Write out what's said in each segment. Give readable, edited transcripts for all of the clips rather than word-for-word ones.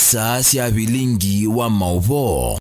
siasa cia bilingi wa mauvo.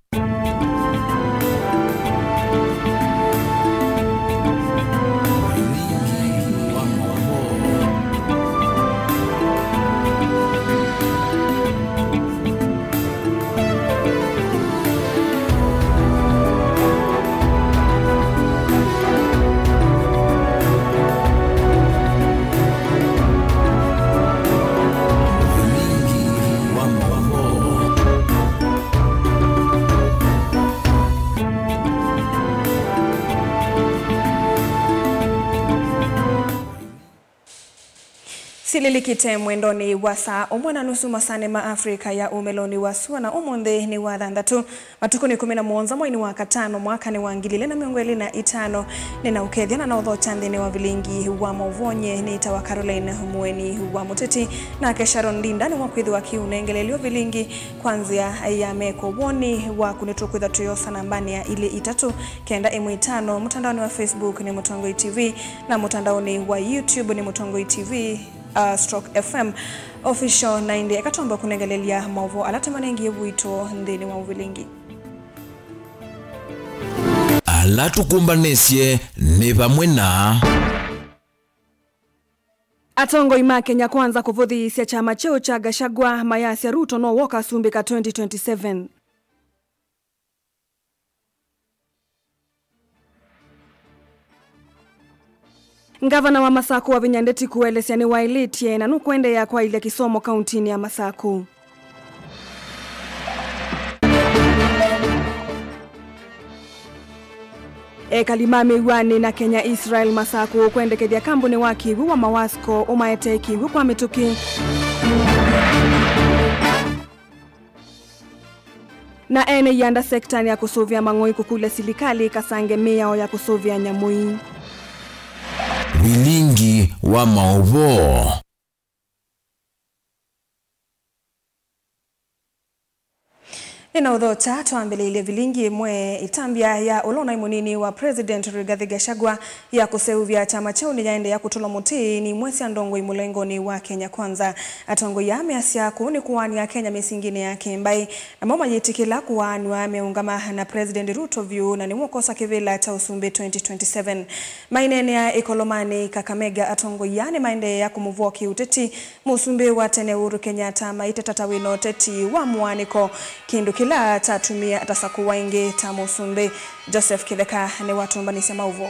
Sililikite mwendoni wa saa 1:30 masane ma Afrika ya umeloni wa sua na umunthe ni wa thandatu matuko ni 11 mwini wa katano mwaka ni wa 2025 nina ukethiana na utho chandini wa vilingi wa mauvonye ni tawa Caroline Mweni wa Muteti na Kesharon Ndinda ni wa kwithu wa kiunengelelio vilingi kwanzia ya meko woni wa kunitukwitha tuyo sana mbani ya ili itatu kenda M5 mtandaoni wa Facebook ni Mutongoi TV na mtandaoni wa YouTube ni Mutongoi TV Stroke FM official 90 akatomba kunengelelia mauvo alatamanengie wito ndini wa uvilingi alatukumbanisye ni pamwe na Atongo ima Kenya kwanza kuvuthiisya chama cheo cha Gachagua mayasya Ruto no woka sumbika 2027. Ngavana wa Masaku wa Vinyandeti kuelesya ni wailitie na nukwende ya kwa ile kisomo kauntini ya Masaku. Kalimame wani na Kenya Israel Masaku kwende kethia kambuni waki wa Mawasco umaeteki kwa mituki. Na ene yanda sektani ya kusuvia mangoi kukule silikali kasange mea ya kusuvia Nyamui. Vilingi wa mauvo. Ina udhota tuambele ile vilingi mwe itambia ya ulona imunini wa President Rigathi Gachagua ya kuseuvia chama chao ni yaende ya kutola muti ni mwesi andongo imulengoni wa Kenya kwanza. Atongo ya measya kuuni kuwani ya Kenya mesingine ya Kembai na mama yetikila kuwani wa meungama na President Ruto view na ni mwokosa kivila cha usumbe 2027. Mainene ya Ekolomani Kakamega atongo ya ni maende ya kumuvoki uteti musumbe wa tene Uhuru Kenyatta maite tatawino teti wa muaniko kindu kila tatumia atasaku wainge tamusumbe. Joseph Kitheka ni watu mbanisi mauvo.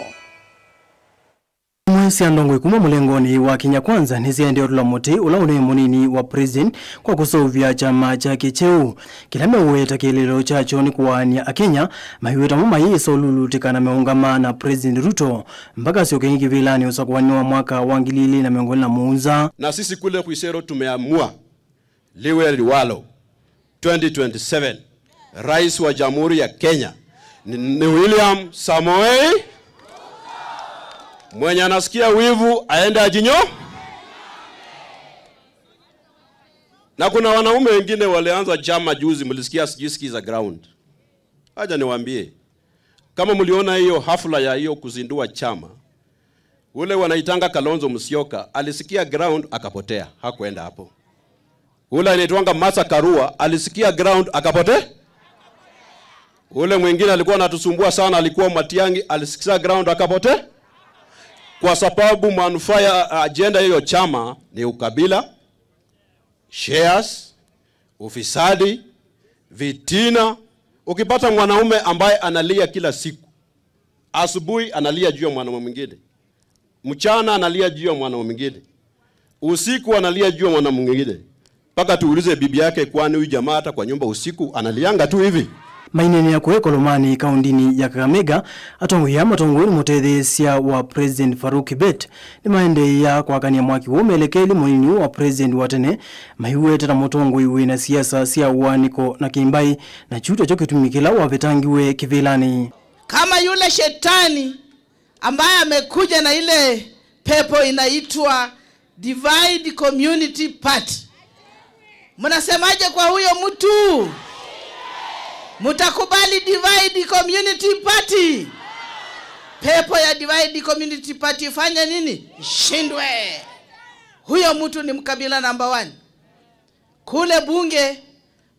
Mwesi andongo ikuma mulengoni wa Kenya kwanza niziende otula muti ulaune munini wa president kwa kusovya chama cha kicheu. Kilame uweta kilelo chacho ni kuwania Kenya mahiweta muma yeso lulutika na meungama na President Ruto mpaka sio kengi vilani usakuwaniwa mwaka wangilili na meongoni na muunza. Na sisi kule kuisero tumeamua liwe liwalo 2027 Rais wa Jamhuri ya Kenya ni William Samoei. Mwenye anasikia wivu aende ajinyo. Na kuna wanaume wengine walianza chama juzi mlisikia sijisiki za ground. Haja niwaambie. Kama mliona hiyo hafla ya hiyo kuzindua chama, ule wanaitanga Kalonzo Musyoka alisikia ground akapotea, hakuenda hapo. Ule anaitwanga Martha Karua alisikia ground akapotea. Ule mwingine alikuwa anatusumbua sana alikuwa Matiangi alisikia ground akapotea. Kwa sababu manufaa ya agenda hiyo chama ni ukabila, shares, ufisadi, vitina. Ukipata mwanaume ambaye analia kila siku, asubuhi analia juu ya mwanaume mwingine, mchana analia juu ya mwanaume mwingine, usiku analia juu ya mwanaume mwingine, mpaka tuulize bibi yake kwani huyu jamaa hata kwa nyumba usiku analianga tu hivi. Mainene ya Ekolomani kaundini ya Kakamega atongo ya matongoni mutethesia wa President Faruk Kibet ni maende ya kwa kania mwaki womelekeli munini wa President watene mahiweta na motongo iwe na siasa sia uaniko na Kimbai na chuto choke tumikila wa vetangiwe kivilani. Kama yule shetani ambaye amekuja na ile pepo inaitwa Divide Community Party. Mnasemaje kwa huyo mtu? Mutakubali Divide Community Party? Pepo ya Divide Community Party fanya nini? Shindwe. Huyo mtu ni mkabila number 1. Kule bunge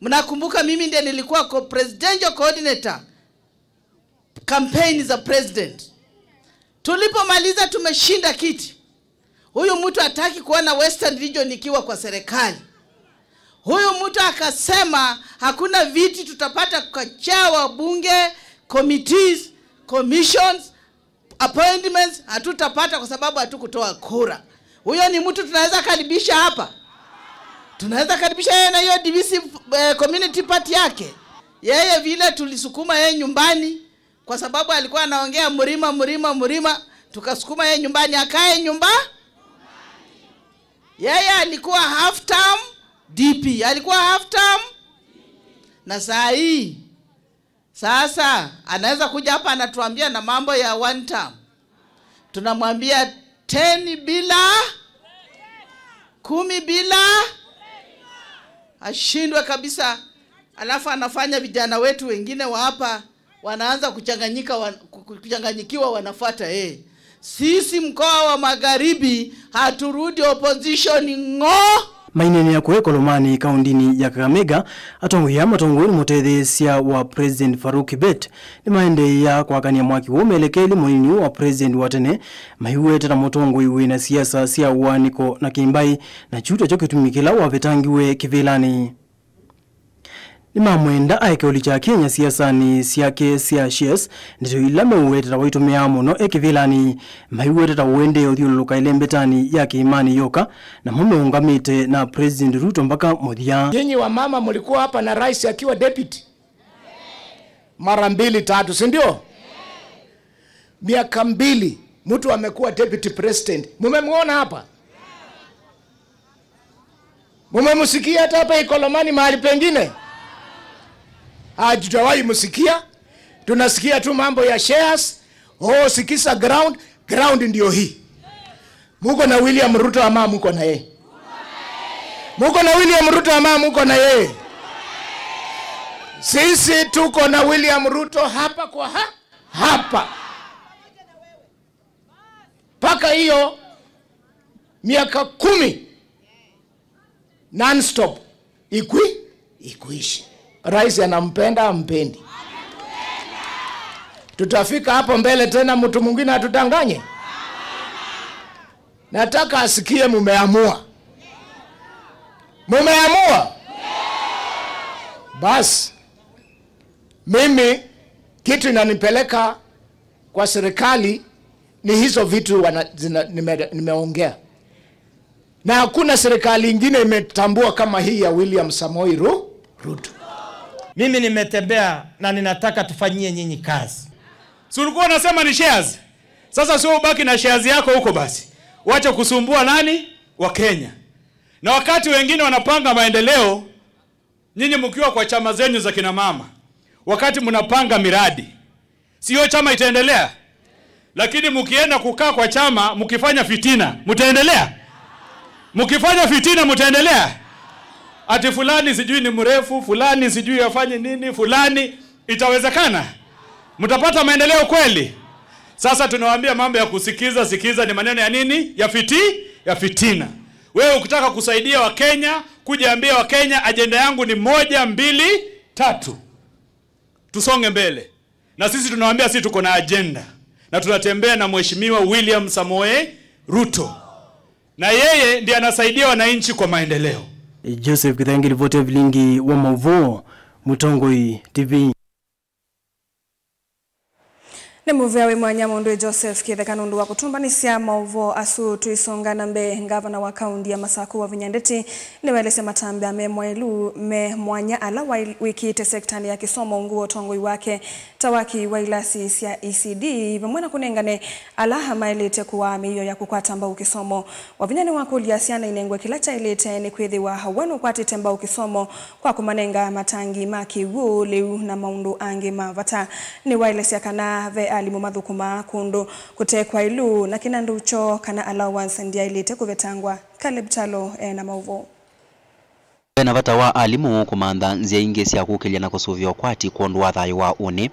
Mnakumbuka mimi ndiye nilikuwa presidential coordinator campaign za president. Tulipomaliza tumeshinda kiti. Huyu mtu hataki kuona Western Region ikiwa kwa serikali. Huyu mtu akasema hakuna viti tutapata kwa chawa bunge, committees, commissions, appointments hatutapata kwa sababu hatukutoa kura. Huyo ni mtu tunaweza karibisha hapa? Tunaweza karibisha yeye na hiyo divisive community party yake? Yeye vile tulisukuma yeye nyumbani kwa sababu alikuwa anaongea mlima, tukasukuma yeye nyumbani akae nyumba. Yeye alikuwa half term DP, alikuwa half term. Na saa hii sasa anaweza kuja hapa anatuambia na mambo ya one term. Tunamwambia 10 bila 10 bila, ashindwe kabisa. Alafu anafanya vijana wetu wengine wa hapa wanaanza kuchanganyikiwa wanafuata yeye. Sisi mkoa wa Magharibi haturudi opposition ngo. Mainene ya kwe Kolomani kaundini ya Kakamega atongo ya matongoni mutethesia wa President Faruk Kibet ni maende ya kwa kani ya mwaki umelekeli monini wa President watene mahiwete na motongo iwe na siasa sia uaniko na kimbai na chuto chokitumikila wa vetangiwe kivilani. Ni mamwenda aikeoli cha Kenya siasa ni siake sia shares ndito ilame uwete na waitumia mono ekivilani mahiwete na uende odhiuluka ilembetani ya kiimani yoka na mume ungamite na President Ruto mpaka modhia. Nyinyi wa mama mulikuwa hapa na rais akiwa deputy mara 2-3, si ndio? Miaka 2 mtu amekuwa deputy president. Mumemwona hapa? Mumemsikia hata hapa Ikolomani mahali pengine? Hatutawahi msikia. Tunasikia tu mambo ya shares. Sikisa ground ndio hii. Muko na William Ruto ama muko na yeye? Muko na William Ruto ama muko na yeye? Sisi tuko na William Ruto hapa kwa hapa. Paka hiyo miaka 10 non-stop ikuishi. Rais anampenda ampendi? Tutafika hapo mbele tena mtu mwingine atudanganye? Nataka asikie mumeamua. Mumeamua? Bas. Mimi kitu inanipeleka kwa serikali ni hizo vitu nimeongea. Na hakuna serikali ingine imetambua kama hii ya William Samoei Ruto. Mimi nimetembea na ninataka tufanyie nyinyi kazi. Si ulikuwa unasema ni shares? Sasa sio ubaki na shares yako huko basi. Wacha kusumbua nani? Wa Kenya. Na wakati wengine wanapanga maendeleo, nyinyi mkiwa kwa chama zenyu za kina mama, wakati mnapanga miradi, sio chama itaendelea. Lakini mkienda kukaa kwa chama mkifanya fitina, mtaendelea? Mkifanya fitina mtaendelea? Ati fulani sijui ni mrefu, fulani sijui afanye nini, fulani, itawezekana? Mtapata maendeleo kweli? Sasa tunawaambia mambo ya sikiza ni maneno ya nini? Ya fitina. Wewe ukitaka kusaidia Wakenya, kujaambia Wakenya ajenda yangu ni 1, 2, 3. Tusonge mbele. Na sisi tunawaambia sisi tuko na agenda. Na tunatembea na Mheshimiwa William Samoei Ruto. Na yeye ndiye anasaidia wananchi kwa maendeleo. Joseph Kithangi, ripoti vilingi wa Mauvo, Mutongoi TV. Nemuveawe mwanya mundu Joseph Kithangi wa kutumbanisia Mauvo asu tuisongana mbe ngavana wa kaunti ya Masaku wa Vinyandeti niwelese matambe amemwailu mwanya ala wiki te sektani ya kisomo nguo tongoi wake tawaki wa ilasi sia ECD vimwena kunengane alaha mailete kuwa miyo ya kukwata mbao kisomo wa Vinyani wako liasiana inengwe kilacha ilete ni kwezi wa hawenu kwa titemba ukisomo kwa kumanenga matangi maki wu liu na maundu ange mavata ni wailesi ya kana ve alimu madhukuma kundu kutekwa ilu na kinanducho kana allowance ndia ilete kuvetangwa Caleb Chalo na Mauvo. Na vata wa alimu kumanda nzia ingesi ya kukilia na kusuvio kwati kuondua thayu wa une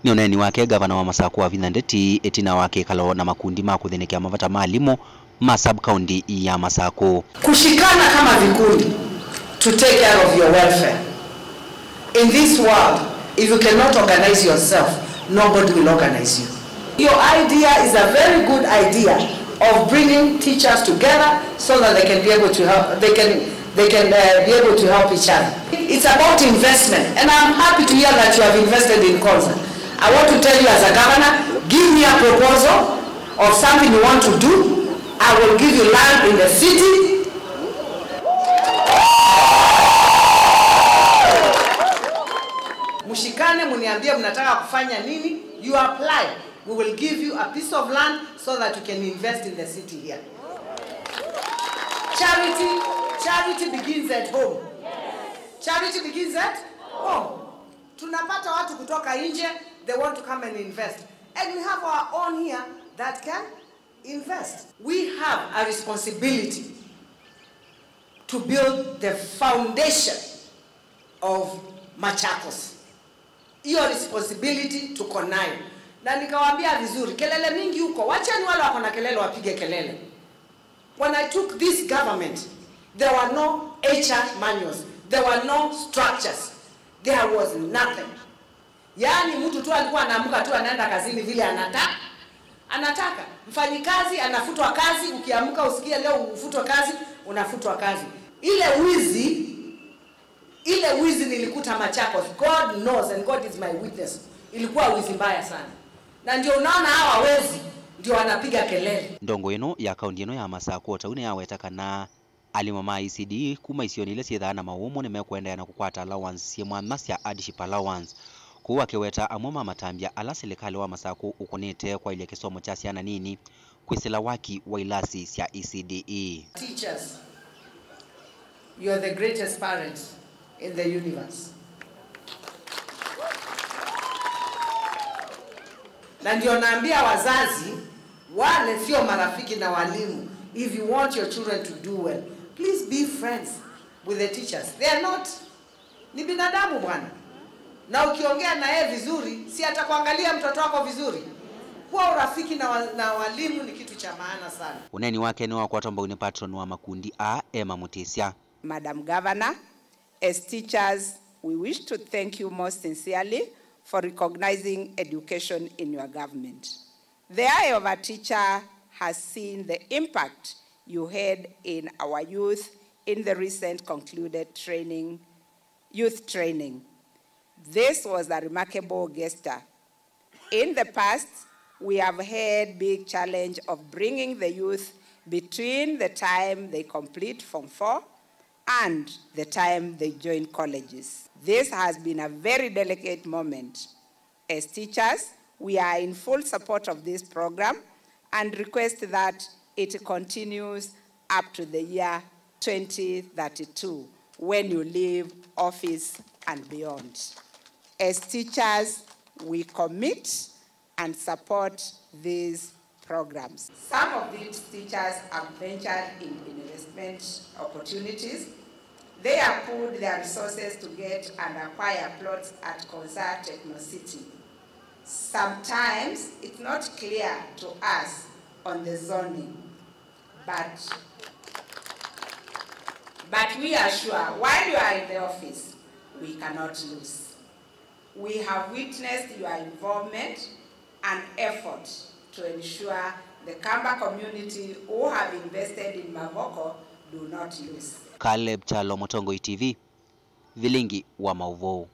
nioneni wake gavana wa Masaku wa Vinyandeti etina wake kalo na makundi makuthenekea mavata maalimu ma sub-county ya Masaku. Kushikana kama vikundi to take care of your welfare. In this world, if you cannot organize yourself, nobody will organize you. Your idea is a very good idea of bringing teachers together so that they can be able to help. They can be able to help each other. It's about investment, and I'm happy to hear that you have invested in Konza. I want to tell you as a governor, give me a proposal of something you want to do. I will give you land in the city. Mushikane, muniambie mnataka kufanya nini? You apply. We will give you a piece of land so that you can invest in the city here. Charity begins at home. Charity begins at home. Tunapata watu kutoka nje, they want to come and invest. And we have our own here that can invest. We have a responsibility to build the foundation of Machakos. Hiyo responsibility tuko nayo. Na nikawaambia vizuri, kelele mingi huko, wachani wale wako na kelele wapige kelele. When I took this government, there were no HR manuals. There were no structures. There was nothing. Yani mtu tu alikuwa anaamka tu anaenda kazini vile anataka. Mfanyikazi anafutwa kazi, ukiamka usikie leo ufutwa kazi, unafutwa kazi. Ile wizi nilikuta Machakos. God knows and God is my witness. Ilikuwa wizi mbaya sana. Na ndio unaona hawa wezi ndio wanapiga kelele. Ndongo ino ya kaunti ino ya Masako taune yawetaka na alimama ICD kuma isioni ile siethana maumo nimekwenda na kukwata allowance ya mwanasi ya adiship allowance kuwa keweta amoma matambia ala serikali wa Masako ukunete kwa ile kisomo cha siana nini kwisela waki wa ilasi ya ECDE. Teachers, you are the greatest parents in the universe. Na ndio naambia wazazi wale sio marafiki na walimu. If you want your children to do well, please be friends with the teachers. They are not, ni binadamu bwana. Na ukiongea na yeye vizuri, si atakuangalia mtoto wako vizuri. Kuwa urafiki na walimu ni kitu cha maana sana. Uneni wake ni wakwata ambao ni patron wa makundi a Emma Mutisia. Madam Governor, as teachers, we wish to thank you most sincerely for recognizing education in your government. The eye of a teacher has seen the impact you had in our youth in the recent concluded youth training. This was a remarkable gesture. In the past, we have had big challenge of bringing the youth between the time they complete Form 4 and the time they join colleges. This has been a very delicate moment. As teachers, we are in full support of this program and request that it continues up to the year 2032, when you leave office and beyond. As teachers, we commit and support these programs. Some of these teachers have ventured in investment opportunities. They have put their resources to get and acquire plots at Konza Techno City. Sometimes it's not clear to us on the zoning, but we are sure while you are in the office, we cannot lose. We have witnessed your involvement and effort to ensure the Kamba community who have invested in Mavoko do not lose. Caleb Chalo, Motongoi TV, Vilingi wa Mauvou.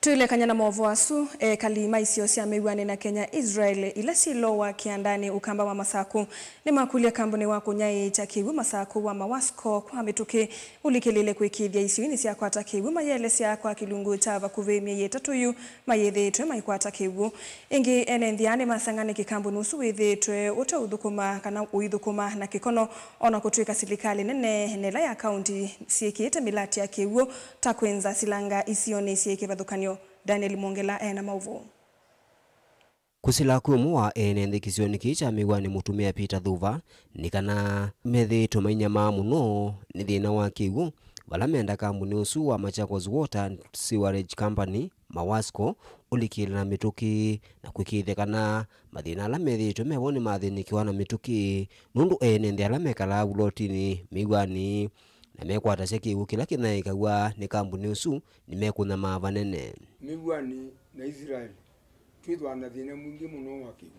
Tuile kanyana maovu asu kalima isio cia meiwane na Kenya Israel ila silo wa kiandani ukamba wa Masaku ni makulia kambuni wa kunyai takiwu Masaku wa Mawasco kwa mituki ulikilile kuikithia isiwini cia kwa takiwu mayele cia kwa kilungu tava kuvemia yetatuyu mayethetwe maikwata kiwu ingi enendiane masangane kikambuni usu wethetwe uta udhukuma kana uidhukuma na kikono ona kutuika silikali nene nela ya kaunti siekite milati ya kiwu takwenza silanga isione sieke vadhukanyo. Daniel Mongela na Mauvo. Kusila kuumua nende kisioni kicha miwani mutumia Peter Thuva nikana methi tumainyama muno ni thina wa kiwu wala menda kambuni usu wa Machakos Water Sewerage Company Mawasco ulikile na mituki na kwikithekana mathina ala methi tumewoni mathinikiwa na mituki nundu nende ala mekala ulotini miwani na mekwata kiwu kila kinaikagwa ni kambuni usu ni mekuna mavanene Migwani na Israeli twithwana thina mwingi muno wa kiwu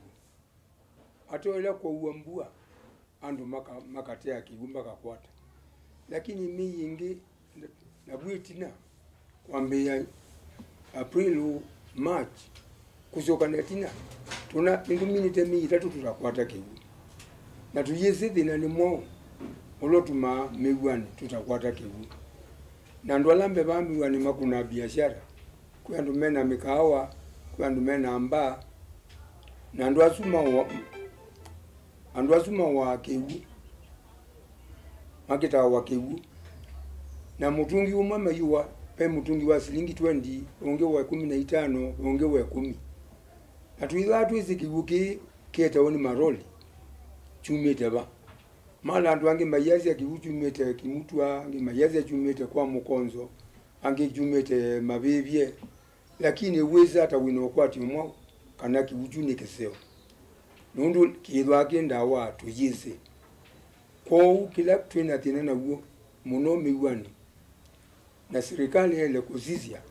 atoela kwa uambua andu makatea kiwu makakwata lakini miyingi na bwitina kwambia April March kusoka netina tuna minute mitatu tutakwata kiwu na tuyese thina ni mwo ulotuma migwani tutakwata kiwu na ndwalambe bamigwani makuna biashara kwa ndu mena mikahawa kwa ndu mena amba na ndu asuma wa kiwu makita wa kiwu na mutungi umama yuwa pe mutungi wa shilingi 20 onge wa 15 onge wa 10 atuila tuizi kiwu kieta oni maroli chumete ba mala andu ange mayazi ya kiwu chumete kimutwa ange mayazi ya chumete kwa mukonzo ange chumete mabebye lakini weza hata wino kwati mwa kana kiwu chunikeseo nundu kidwa kenda wa tuyise kwa kila twina tena na uo muno migwani na serikali ile kuzizia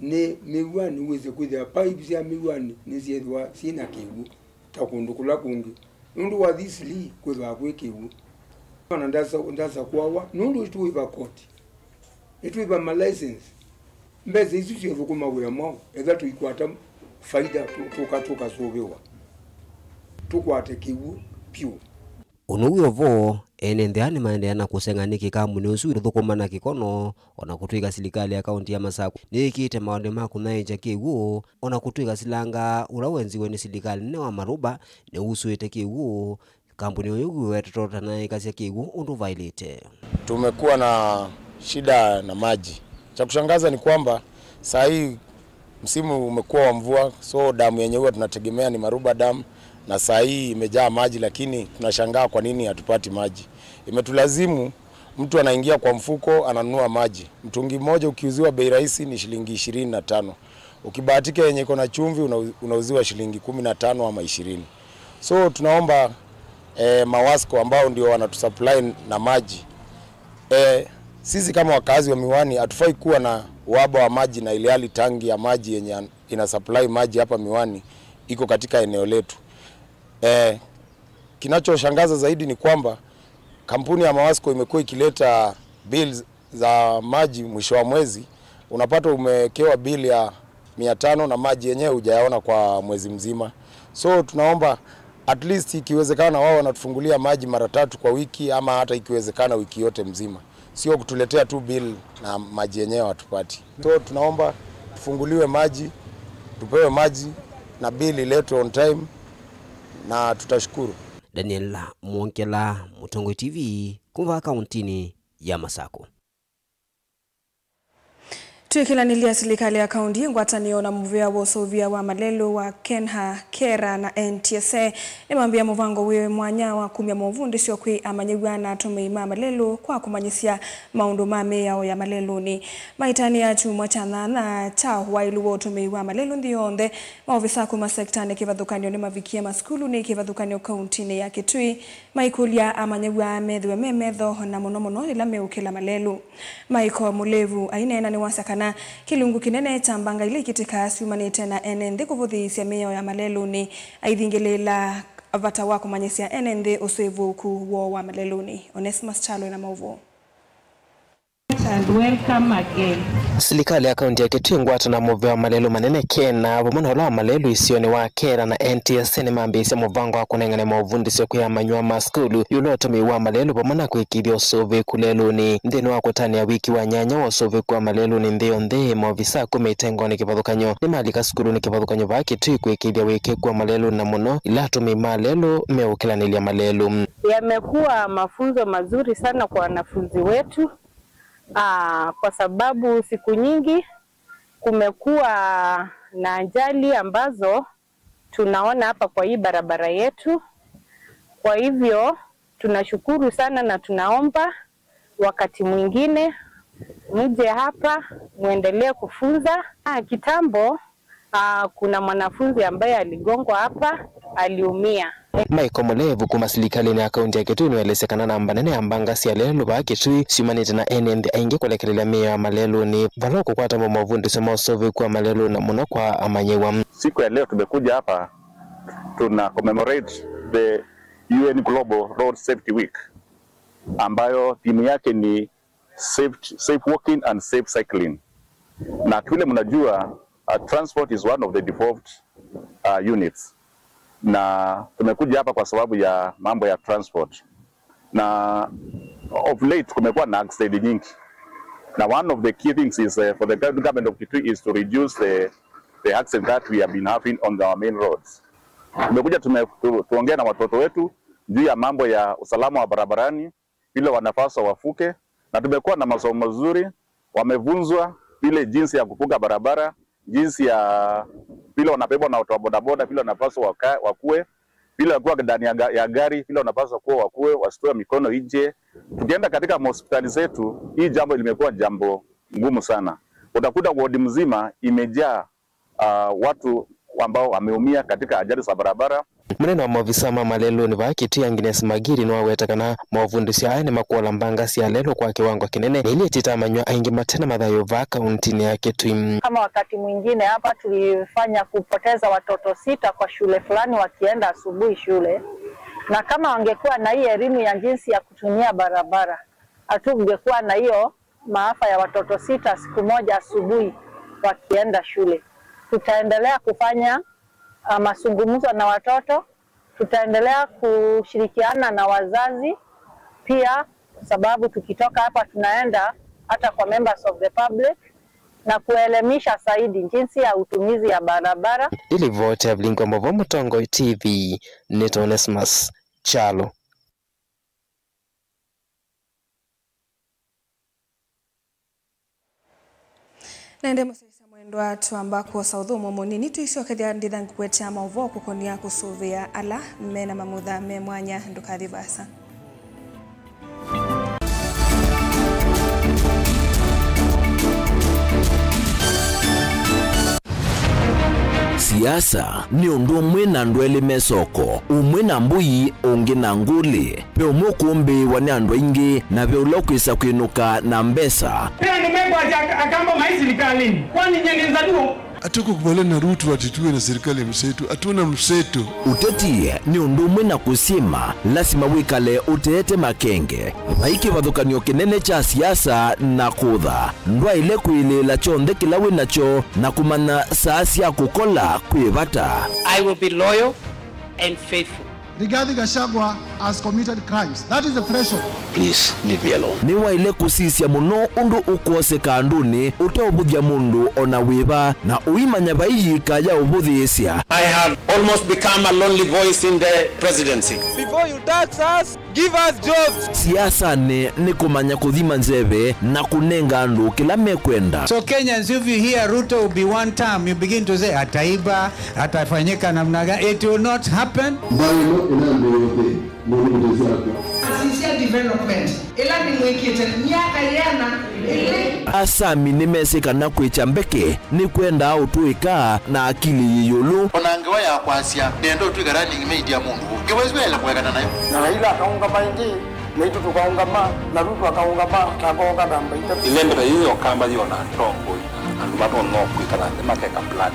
ne migwani uweze kuja pipes ya migwani niziyedwa sina kiwu takundukula kungi nundu wa thisli kweza kwekiwu kana ndaza kwawa nundu tuiba koti tuiba ma license mbeze isu cyo kuma we mo eza tuikwata faida tuka sobewa tukwate kiwu piu unuyo vo ene ndeani maendeana kusenganiki kambuni usu thukumana kikono ona kutwika serikali ya kaunti ya Masaku nikite maonde makunaija kiwu ona kutwika silanga ula wenziwe ni serikali ne wa maruba ne usuite kiwu kampuni uyu wetotota na ikasi kiwu undu violate. Tumekuwa na shida na maji. Cha kushangaza ni kwamba saa hii msimu umekuwa wa mvua, so damu yenye huwa tunategemea ni Maruba Dam, na saa hii imejaa maji, lakini tunashangaa kwa nini hatupati maji. Imetulazimu mtu anaingia kwa mfuko ananunua maji. Mtungi mmoja ukiuziwa bei rahisi ni shilingi 25. Ukibahatika yenye iko na chumvi unauziwa shilingi 15 ama 20. So tunaomba Mawasco ambao ndio wanatusupply na maji. Sisi kama wakazi wa Miwani hatufai kuwa na uhaba wa maji, na ile hali tangi ya maji yenye ina supply maji hapa Miwani iko katika eneo letu. Kinachoshangaza zaidi ni kwamba kampuni ya Mawasco imekuwa ikileta bills za maji mwisho wa mwezi, unapata umekewa bill ya 500 na maji yenyewe hujayaona kwa mwezi mzima. So tunaomba at least ikiwezekana wao wanatufungulia maji mara 3 kwa wiki, ama hata ikiwezekana wiki yote mzima. Sio kutuletea tu bill na maji yenyewe hatupati. So tunaomba tufunguliwe maji, tupewe maji na bill iletwe on time, na tutashukuru. Daniel Mwonkela, Mutongo TV, kuva kauntini ya Masako. Tuikilanilia serikali ya kaunti ngwatanio na muvia wa Sovia wa Malelo wa Kenha Kera na NTSA nimwambia muvango wiwe mwanya wa kumya muvundi sio kwi amanyigwana tumeima Malelo kwa kumanyisia maundu mame yao ya Malelo ni maitani ya chumwa chana na chao wailuwo tumeiwa Malelo ndionde maofisa kuma sektani kivadhukanio ni mavikia maskulu ni kivadhukanio kauntini ya Kitui maikulia amanyigwa medhwe memedho na monomono ila meukila Malelo Maiko Mulevu ainena ni wasaka na kilungu kinene chambanga ile kitika siumanite na enende kuvuthisia meyo ya Malelo ni aithingilela avata wako manyisia enende usevu ku wa Malelo ni Onesimus Chalo na mauvo. And welcome again. Serikali ya kaunti ya Kitui ngwatana muvia wa Malelo manene kena vamwana wa Malelo isioni wa Kera na NTSA ni mambisia muvango wa kunengane mauvundi sio kuya manyua maskulu yulotomi wa Malelo vamwana kuikibia usove kulelo ni ndeni wa kutani ya wiki wa nyanya wa usove kwa Malelo ni ndeyo nde maofisa kumeitengo ni kivadhukanyo ni malika skulu ni kivadhukanyo va Kitui kuikibia wiki kwa Malelo na muno ilatomi Malelo meukila nilia Malelo. Yamekuwa mafunzo mazuri sana kwa wanafunzi wetu. Kwa sababu siku nyingi kumekuwa na ajali ambazo tunaona hapa kwa hii barabara yetu. Kwa hivyo tunashukuru sana na tunaomba wakati mwingine mje hapa muendelee kufunza. Kitambo kuna mwanafunzi ambaye aligongwa hapa, aliumia. Michael Mulevu kuma serikali ya kaunti ya Kitui niwelesekana na mbanene ambanga sia lelo ba Kitui simanite na NND ainge kulekelela meya Malelo ni valoko kwata mavundi sema sove kwa Malelo na muno kwa amanyewa. Siku ya leo tumekuja hapa tuna commemorate the UN Global Road Safety Week ambayo timu yake ni safe walking and safe cycling. Na kile mnajua transport is one of the devolved units. Na tumekuja hapa kwa sababu ya mambo ya transport. Na of late kumekuwa na accident nyingi. Na one of the key things is for the government of Kitui is to reduce the accident that we have been having on our main roads. Tumekuja tuongea na watoto wetu juu ya mambo ya usalama wa barabarani, vile wanapaswa wafuke, na tumekuwa na masomo mazuri, wamevunzwa vile jinsi ya kuvuka barabara, jinsi ya vile wanabebwa na watu wa bodaboda, vile wanapaswa wakue, vile wakuwa ndani ya gari, vile wanapaswa kuwa wakue, wasitoe mikono nje. Tukienda katika hospitali zetu, hii jambo limekuwa jambo ngumu sana. Utakuta ward mzima imejaa watu ambao wameumia katika ajali za barabara. Munene wa maofisa ma Malelo ni Kitui Agnes Magiri no wetakana mavundisi aya ni makuola mbanga sia lelo kwa kiwango kinene ili titamanywa aingi matena madhayo va kaunti ya Kitui. Kama wakati mwingine hapa tulifanya kupoteza watoto 6 kwa shule fulani wakienda asubuhi shule, na kama wangekuwa na hii elimu ya jinsi ya kutumia barabara hatungekuwa na hiyo maafa ya watoto 6 siku moja asubuhi wakienda shule. Tutaendelea kufanya mazungumzo na watoto, tutaendelea kushirikiana na wazazi pia, sababu tukitoka hapa tunaenda hata kwa members of the public na kuelimisha zaidi jinsi ya utumizi ya barabara. Ili vote ya Blingo Mavo Mutongo TV, Neto Onesmus Chalo. Nende musisa mwendo watu ambako saudhumu munini tuisio kathia ndithangu kwetia mauvo kukonia kusuvia ala mena mamutha me mwanya ndukathi basa. Siasa ni undu umwe na ndwele mesoko umwe na mbui ungi na nguli pe umwe kumbi wani andu ingi na pe ulokwisa kwinuka na mbesa pia nimekwa akamba maisi likalini kwani nyengenza duo Atuko kubaliana na Ruto atituwe na serikali ya mseto, atuna mseto. Uteti ni undu umwe na kusima lasima wikale uteete makenge vaiki vathukanio kinene cha siasa na kutha ndwa ile kwilila chonthe kila winacho na kumana saasi ya kukola kwivata. I will be loyal and faithful. Rigathi Gachagua has committed crimes. That is the threshold. Please leave me alone. Ni wa ile kusisia muno undu ukose kanduni uteobuthia mundu ona wiva na uimanya vaiyika ya ubuthisia. I have almost become a lonely voice in the presidency. Before you tax us, give us jobs. Siasa ni kumanya kuthima nzeve na kunenga andu kila mekwenda. So Kenyans, if you hear Ruto will be one term, you begin to say ataiba, atafanyika namna gani. It will not happen. Sincere development ila ni mwekete miaka yana Asami nimesika na kwicha mbeke ni kwenda utuika na akili yiyulu onangewa ya kwasia nendo tuigarani ngimeidia mundu kiwezwele kuwekana nayo na ila akaunga maingi naitu tukaungama na Ruto akaungama takonga namba ita ilembe hiyo kamba hiyo na tongo andu bato no kwikana makeka plan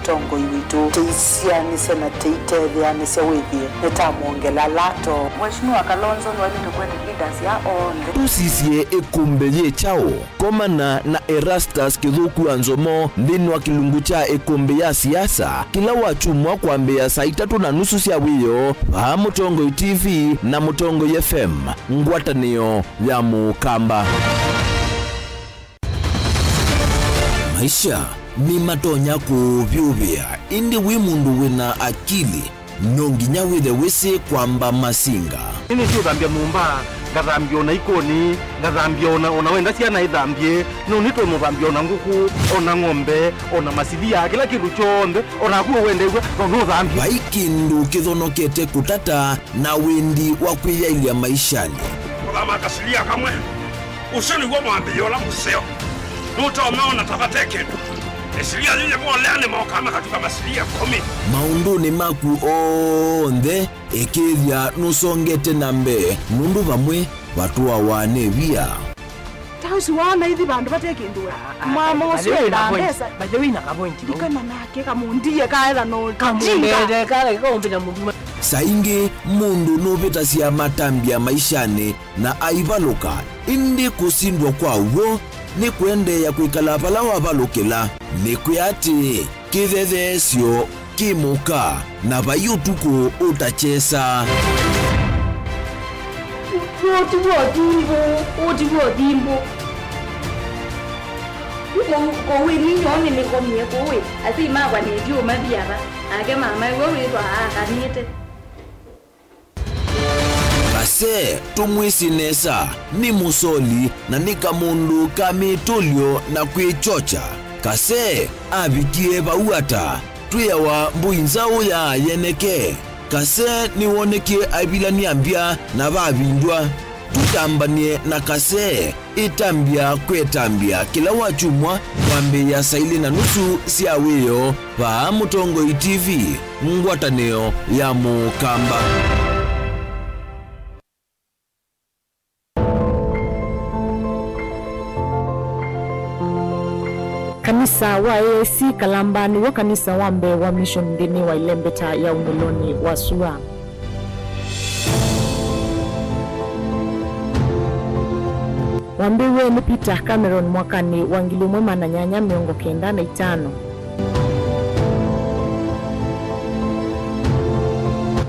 tongo yitu teisia ni sena teitethia ni sewithie netamuongela lato Mheshimiwa Kalonzo wali tukwenda leaders ya onde tusisie ekumbe ye chao komana na Erastus Kithuku Anzomo ndini wa kilungu cha ekumbe ya siasa kila wachumwa kwambia saa 3:30 cia wiyo pa Mutongo TV na Mutongo FM ngwatanio ya Mukamba. Maisha ni matonya kuvyuvia indi wi mundu wina akili nonginya withe wisi kwamba masinga ini sio thambia mumba ngathambia ona ikoni ngathambia ona wenda ciana ithambie no nito muthambia ona nguku ona ng'ombe ona masithia kila kindu chonthe ona kuo wende no thambia vaikindu kithonokete kutata na wendi wa kwiyailia maishani kama kasilia kamwe usoni kwa mwambio la museo nuto umeona tafateke Esilia lile mwalene mwakama katika masilia 10. Maunduni maku onthe ekithia nusongete nambe nundu vamwe vatua wane via tausi wana hithi bandu batekindura mama ucio ina pesa baje wina ka point dikana nake kamundie kaela no kamundie kale kombina mundu saingi mundu novita cia matambia maishani na aivaluka indi kusindwa kwa uo ni kuendeya kwikala pala wavalukila ni kuyati kithethesyo kimuka na vayutuku utachesa Otivo. Ko we ni nyone ni ko mie ko we. Ati ma kwa ni dio ma biara. Ake mama go we to kanite. Kase tumwisi nesa ni musoli na nika mundu kamitulio na kwichocha. Kase abikie bauata tuyawa mbuinzao ya yeneke. Kase ni woneke aibila niambia na babindwa. Tutambanie na kase itambia kwetambia kila wachumwa wambe ya saili na nusu siaweyo pa Mutongoi TV ngwataneo ya Mukamba. Kanisa wa AAC Kalamba ni wa kanisa wambe wa mission dini wa Ilembeta ya Umiloni wa Sua. Wambiwe ni Peter Cameron mwakani wangili mwema na nyanya 95.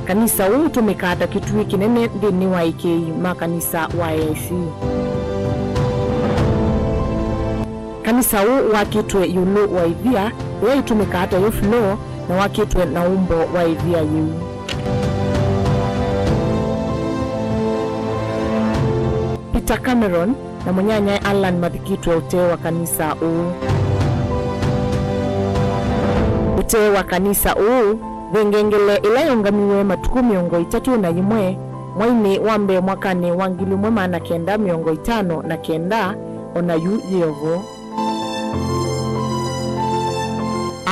Kanisa huu tumekata kitui kinene dini wa IKI makanisa wa AAC. Kanisa huu wakitwe yulu wa ivia wei tumekata yoflo na wakitwe na umbo wa ivia yu. Peter Cameron na munyanya Alan Mathikitwe ute wa kanisa huu. Ute wa kanisa huu vengengele ilayongamiwe matuku 31 mwaini wambe mwakani wangili mwema na 959 ona yu yevo.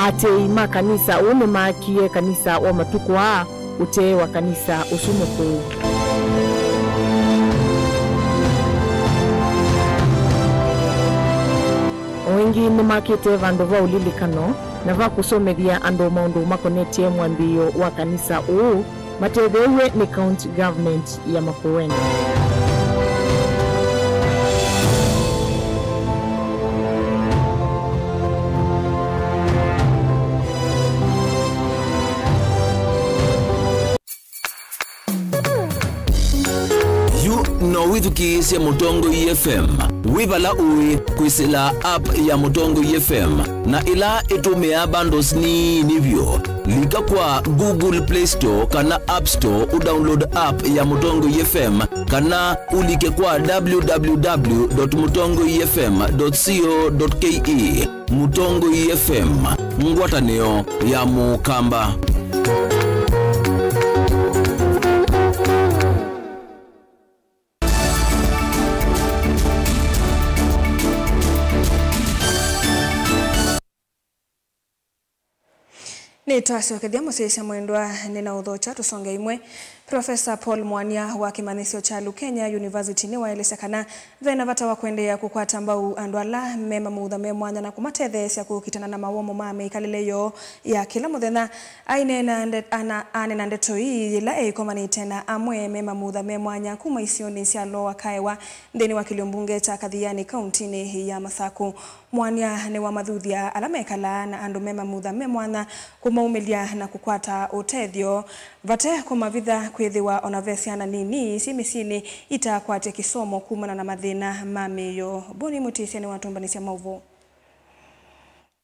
Ate ima kanisa une makie kanisa wa matuku wa ute wa kanisa usumuku. Wengi ni makete vandu va ulilikano na va kusomethia andu maundu makonetie mwambio wa kanisa uu matethewe ni county government ya Makueni. No withuki cia Mutongoi FM wibala ui kwisila app ya Mutongoi FM na ila itumia bundles ni nivyo lika kwa Google Play Store kana App Store udownload app ya Mutongoi FM kana ulike kwa www.mutongoifm.co.ke. Mutongoi FM ngwataneo ya Mukamba. Ni twacokethia mucicia mwendwa nina uthocha tusonge imwe. Professor Paul Mwania wa kimanisio cha Kenya University ni waeleza kana vena vata wa kuendea kukwata mbau andu ala mema muthame mwanya na kumatethecia kukitana na mawomo ma mikaleleyo ya kila muthenya aine na ndeto hii ila ikomanite na amwe mema muthame mwanya kuma isioni cia Lower Kaiwa ndeni wa Kiliumbunge cha Kathiani kaunti ya Masaku. Mwania ni wa mathuthia ala mekala na andu mema muthame mwanya kumaumilia na kukwata utethio vate kumavitha kwithiwa onavesiana nini simisini itakwate kisomo kumana na mathina mamiyo. Boni Mutisia ni watumbanisia mauvo.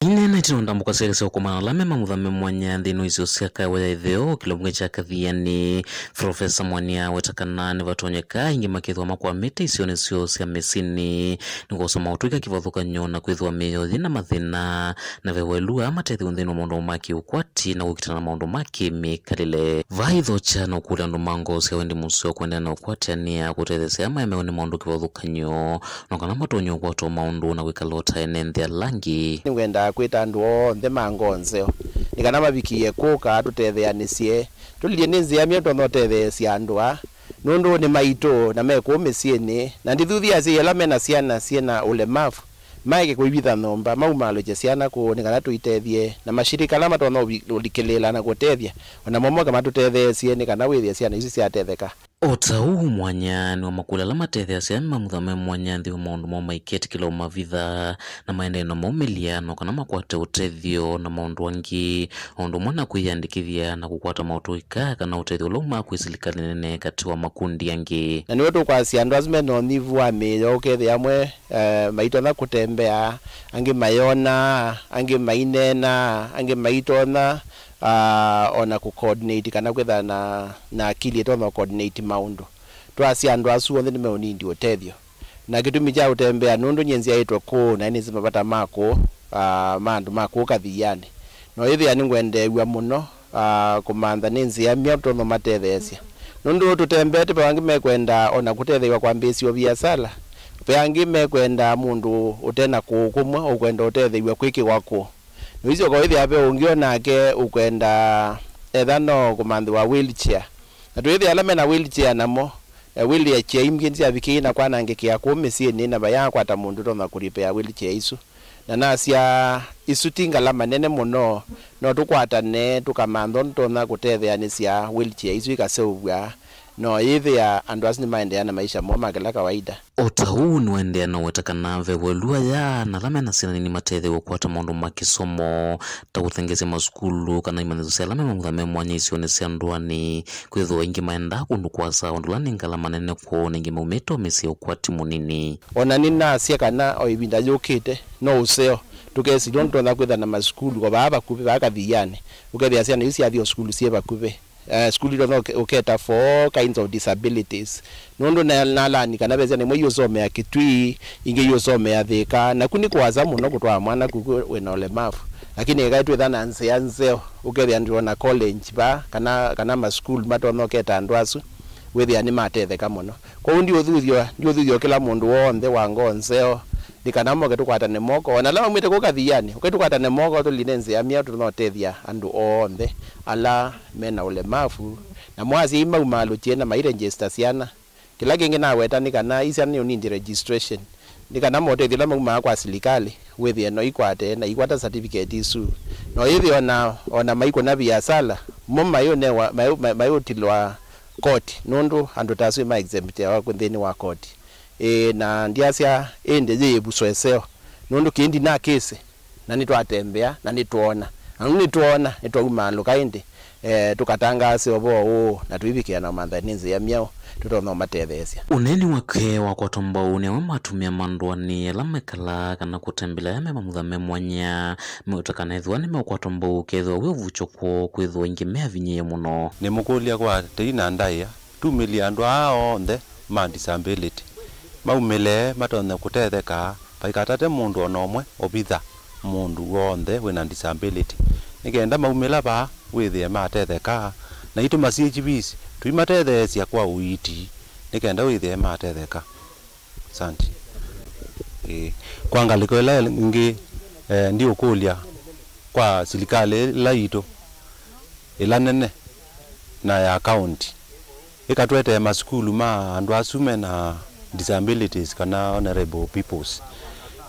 Inena tinondambuka sekesa kumana la mema muthame mwanya ndino icio cia Kaiwa ya itheo Kiliumbunge cha Kathiani. Professor Mwania wetakana ni vatonyeka ingi makithwa makwamite isioni cio cia mesini nigosoma utuika kivathukanyo na kwithwa miyothi na mathina na vewelua matethi ndino maundu maki ukwati na gukitana na maundu maki mikalile vaithocha na ukula andu mango cia wendi musio kwendea na ukwatiania kutethecia maemeo ni maundu kivathukanyo na kana matonyo kwato maundu na gwikalota ene nthia langi ngwenda kwita andu onthe mangonzeo nikana mabikie kuka tutetheanisie tulie ninzi amia tono tethesia andu a nundu ni maito na meko mesieni na ndithuthia cia la mena ciana ciena ulemavu maike kuibitha nomba maumalo je ciana ku nikana tuitethie na mashirika la matono ulikilela na gutethia ona momo kama tutethesie nikana withia ciana ici ciatetheka Otau mwanyani wa makula la matethea sema muthame mwanyanthi wa maundu mo maiketi kila umavitha na maendeno maumiliano kana makwate utethio na maundu wangi ondu mwana kuiandikithia na kukwata mautuika kana utethio luma kwisilikali nene kati wa makundi yangi na niwetu kwa siandu azime no nivu wa meyo ukethi amwe maito na kutembea angi mayona angi mainena angi maitona ona ku coordinate kana kwetha na akili tono coordinate maundu twasi andu asu onthe nimeonindi utethio na gitumi cha utembea nundu nyenzi aitwa ku na ni zimapata mako mandu mako kathiane no ithi ani ngwendewa muno kumantha ninzi ya mia tono matethesia nundu tutembete pangi mekwenda ona kutethewa kwa mbesi biasala pangi mekwenda mundu utena kukumwa ukwenda utethewa kwiki wako Nizo kwa hivi ape ungiona ake ukwenda ethano kumanthi wa wheelchair. Na tu hivi alame na wheelchair namo wheelchair imginzi abikina kwa nangekia kumisi ni na baya kwata mundu tona kulipea wheelchair isu. Na nasia isutinga la manene muno no tukwatane tukamantho tona kutetheanisia wheelchair isu ikaseuwa no hivi ya andu asini maendeana maisha moma kila kawaida. Otau ni wendeana wetakana vewelua ya na lamena sina ni matetheo kukwata maundu makisomo ta uthengeze maskulu kana imanezo cia lamena muthame mwanya isione cia nduani kwithwa ingi maenda kundu kwasa ondulani ngala manene kuona ingi maumeto mesi ukwati munini ona nina cia kana o ibinda yukite no useo tukesi donto na kwitha na maskulu kwa baba kupe bakathiane ukethia cia ni cia thio skulu cia bakupe school don't uketa for kinds of disabilities nondo na lani kana beza ni mwe yosome ya kitwi inge yosome ya thika na kuni kwaza muno kutwa mwana kuku wena ulemavu lakini ikaitwe thana anze ukethia ndio na college ba kana ma school matono keta andwasu wethi ani matetheka muno kwa ndio thuthio kila mundu wonde wangonzeo nikanamo ketukwata ne moko ona la mwite kukathiani uketukwata ne moko tulinenze amia tunotethia andu onthe ala mena ulemavu na mwazi imaumalu tiena mairegister ciana kila kingi na weta nikana isa ni unindi registration nikana motethia la mauma kwa serikali wethi no ikwate na ikwata certificate isu no hivi ona maiko na biasala mumma yo ne mayo tilwa court nundu andu tasu ma exempt ya kunthini wa court na ndiasia ende yebusweseo nundu kindi na kese na nitwatembea na nituona nitwauma kaindi tukatangase obo na tuibikia na mandhaninzi ya miao tutona matethesia uneni wake wa kwatomba une wa matumia mandwani lamekala kana kutembela ya mema muthame mwanya meutakana ithwani mekwatomba ukethwa we vuchoko kwithwa ingimea vinye muno ni mukulia kwa teina ndaya 2 million onthe ma disability maumile matone kutetheka paikatate mundu onomwe obitha mundu wonthe wina disability nikenda maumila ba withie matetheka na itu CHPs tuimatethecia kwa uiti nikenda withie matetheka santi kwa ngaliko ila ngi ndio kulia kwa serikali la ito ila nene na ya county ikatwete maskulu ma andu asume na disabilities kana honorable peoples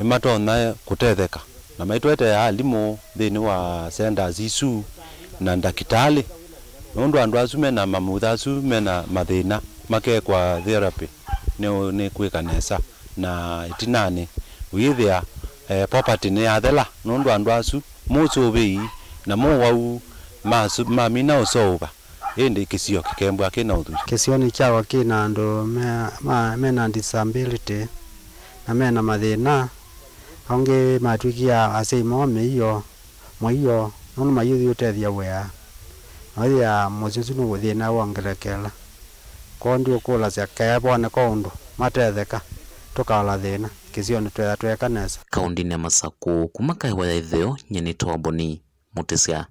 imatona kutetheka na maitwete alimu thini wa centers isu na ndakitali nundu andu asume na mamuthasu mena mathina make kwa therapy ni kwikanesa na itinani withia property ni athela nundu andu asu musubi na muwau mamina usova ende kisio kikembwa kina uthu kisio ni chawa kina ndo mena disability na mena mathina onge matwikia ase mome iyo moyo nono mayuthi utethia wea oya mozuzu no thina wongerekela kondi ukula cia kebone kondo matetheka tukala thina kisio ni tweka nesa kaundi ne Masaku kumakai wa itheo nyeni toboni mutesia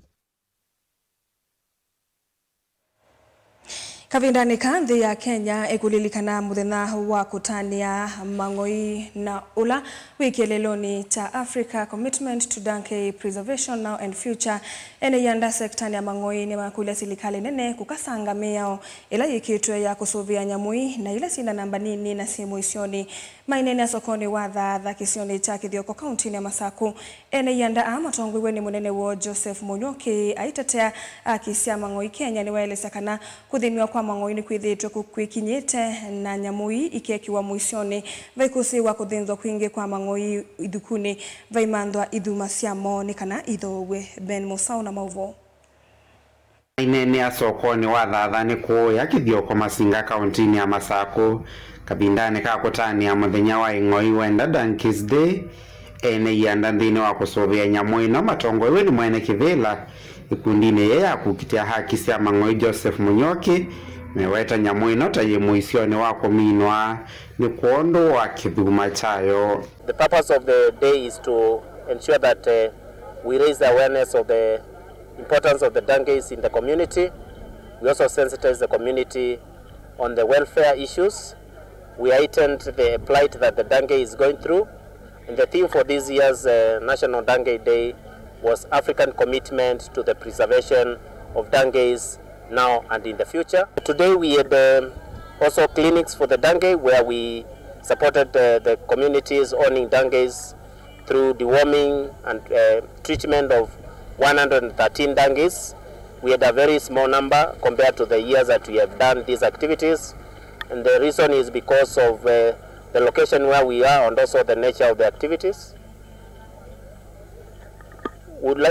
Kavindani kandi ya Kenya ekulilikana muthenya wa kutania mang'oi na ula wiki leloni ta Africa Commitment to Donkey Preservation Now and Future ene yanda sektani ya mang'oi ni makulia silikali nene kukasanga meyao ila yikitwe ya kusuvia nyamui na ila sina namba nini na simu isioni mainene sokoni wadha kisioni cha Kithioko kaunti ya Masaku ene yanda amatongwe ni munene wo Joseph Munyoki aitetea akisia mang'oi Kenya ni waeleza kana kuthimiwa kwa mang'oi ni kwithitwe kwikinyite na nyamui ikekiwa muisioni vaikusi wa kuthinzwa kwingi kwa mang'oi idukuni vaimandwa idhuma siamo ni kana ithowe Ben Musau na mauvo Inene asokoni wathathani kuya Kithioko Masinga kaunti ya Masaku kabindani ka kutania muthenya wa ing'oi wenda Donkeys Day ene yanda nthini wa kusuvia nyamui na matongwe ni mwene kivila ikundine ye ya kukitia haki cia mang'oi Joseph Munyoki meweta nyamui no ta yemuisioni wa kuminwa ni kuondo wa kithuma chayo. The purpose of the day is to ensure that we raise the awareness of the importance of the donkeys in the community. We also sensitize the community on the welfare issues. We heightened the plight that the donkey is going through. And the theme for this year's National Donkey Day was African commitment to the preservation of donkeys now and in the future. Today we had also clinics for the donkey where we supported the communities owning donkeys through deworming and treatment of 113 donkeys. We had a very small number compared to the years that we have done these activities, and the reason is because of the location where we are and also the nature of the activities. Would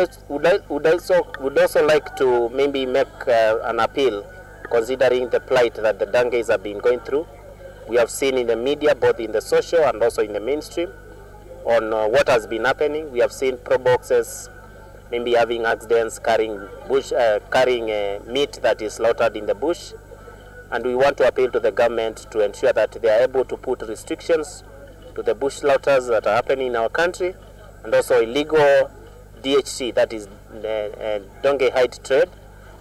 also like to maybe make an appeal considering the plight that the donkeys have been going through. We have seen in the media, both in the social and also in the mainstream, on what has been happening. We have seen pro boxes maybe having accidents carrying meat that is slaughtered in the bush. And we want to appeal to the government to ensure that they are able to put restrictions to the bush slaughters that are happening in our country, and also illegal DHC, that is donkey hide trade,